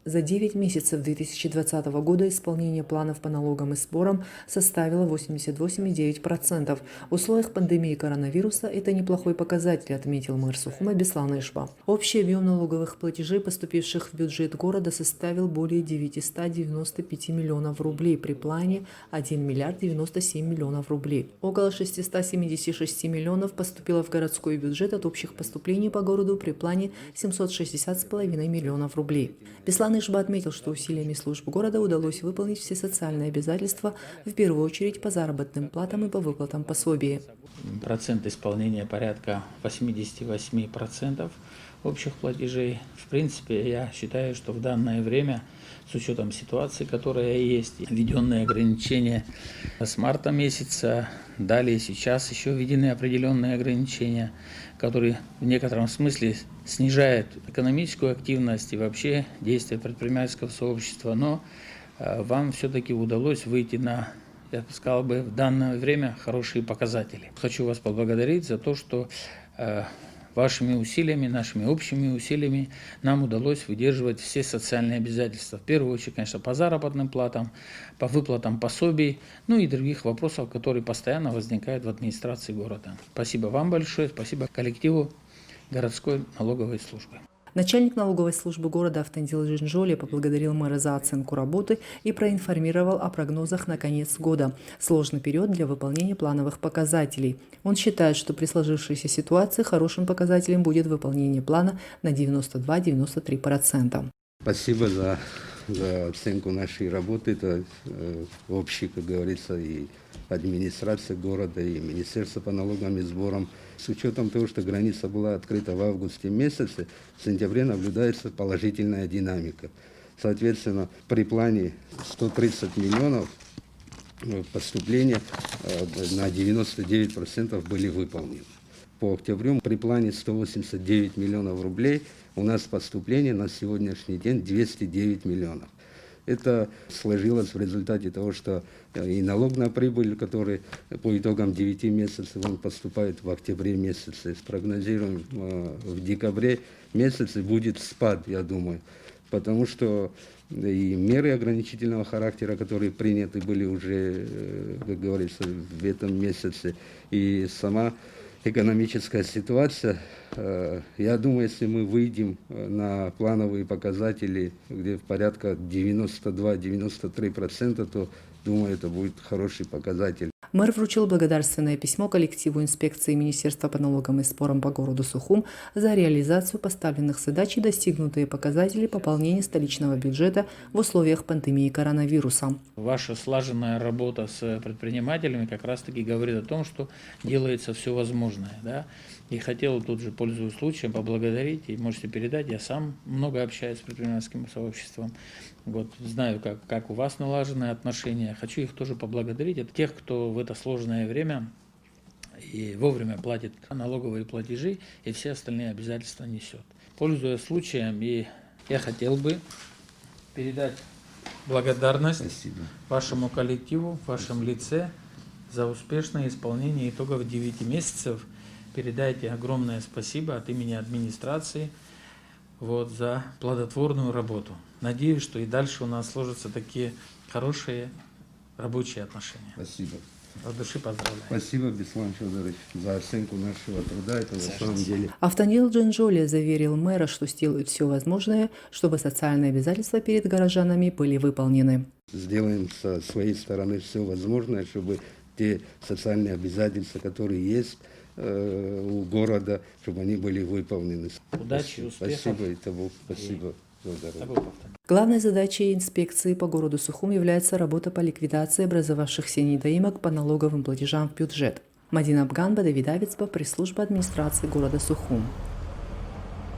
За 9 месяцев 2020 года исполнение планов по налогам и сборам составило 88,9%. В условиях пандемии коронавируса это неплохой показатель, отметил мэр Сухума Беслан Ишба. Общий объем налоговых платежей, поступивших в бюджет города, составил более 995 миллионов рублей при плане 1 миллиард 97 миллионов рублей. Около 676 миллионов поступило в городской бюджет от общих поступлений по городу при плане 760,5 миллионов рублей. Беслан Ишба отметил, что усилиями служб города удалось выполнить все социальные обязательства, в первую очередь по заработным платам и по выплатам пособий. Процент исполнения порядка 88% общих платежей. В принципе, я считаю, что в данное время, с учетом ситуации, которая есть, введенные ограничения с марта месяца, далее сейчас еще введены определенные ограничения, которые в некотором смысле снижают экономическую активность и вообще действия предпринимательского сообщества, но вам все-таки удалось выйти на, я бы сказал, в данное время хорошие показатели. Хочу вас поблагодарить за то, что вашими усилиями, нашими общими усилиями нам удалось выдерживать все социальные обязательства. В первую очередь, конечно, по заработным платам, по выплатам пособий, ну и других вопросов, которые постоянно возникают в администрации города. Спасибо вам большое, спасибо коллективу городской налоговой службы. Начальник налоговой службы города Автандил Джинжоли поблагодарил мэра за оценку работы и проинформировал о прогнозах на конец года. Сложный период для выполнения плановых показателей. Он считает, что при сложившейся ситуации хорошим показателем будет выполнение плана на 92-93%. Спасибо за оценку нашей работы. Это общий, как говорится, и администрация города, и Министерство по налогам и сборам. С учетом того, что граница была открыта в августе месяце, в сентябре наблюдается положительная динамика. Соответственно, при плане 130 миллионов поступления на 99% были выполнены. По октябрю при плане 189 миллионов рублей у нас поступление на сегодняшний день 209 миллионов. Это сложилось в результате того, что и налог на прибыль, который по итогам 9 месяцев он поступает в октябре месяце. Спрогнозируем, в декабре месяце будет спад, я думаю. Потому что и меры ограничительного характера, которые приняты были уже, как говорится, в этом месяце, и сама экономическая ситуация, я думаю, если мы выйдем на плановые показатели, где в порядка 92-93%, то, думаю, это будет хороший показатель. Мэр вручил благодарственное письмо коллективу инспекции Министерства по налогам и сборам по городу Сухум за реализацию поставленных задач и достигнутые показатели пополнения столичного бюджета в условиях пандемии коронавируса. Ваша слаженная работа с предпринимателями как раз-таки говорит о том, что делается все возможное. Да? И хотел тут же, пользуясь случаем, поблагодарить, и можете передать, я сам много общаюсь с предпринимательским сообществом, вот, знаю, как у вас налажены отношения, хочу их тоже поблагодарить, это тех, кто в это сложное время и вовремя платит налоговые платежи и все остальные обязательства несет. Пользуясь случаем, и я хотел бы передать благодарность вашему коллективу, в вашем лице за успешное исполнение итогов 9 месяцев. Передайте огромное спасибо от имени администрации за плодотворную работу. Надеюсь, что и дальше у нас сложатся такие хорошие рабочие отношения. Спасибо. От души поздравляю. Спасибо, Беслан Федорович, за оценку нашего труда. Это на самом деле. Автандил Джинжоли заверил мэра, что сделают все возможное, чтобы социальные обязательства перед горожанами были выполнены. Сделаем со своей стороны все возможное, чтобы те социальные обязательства, которые есть у города, чтобы они были выполнены. Удачи, успехов. Спасибо, и того, спасибо. Главной задачей инспекции по городу Сухум является работа по ликвидации образовавшихся недоимок по налоговым платежам в бюджет. Мадина Абганба, Давид Авицба, пресс-служба администрации города Сухум.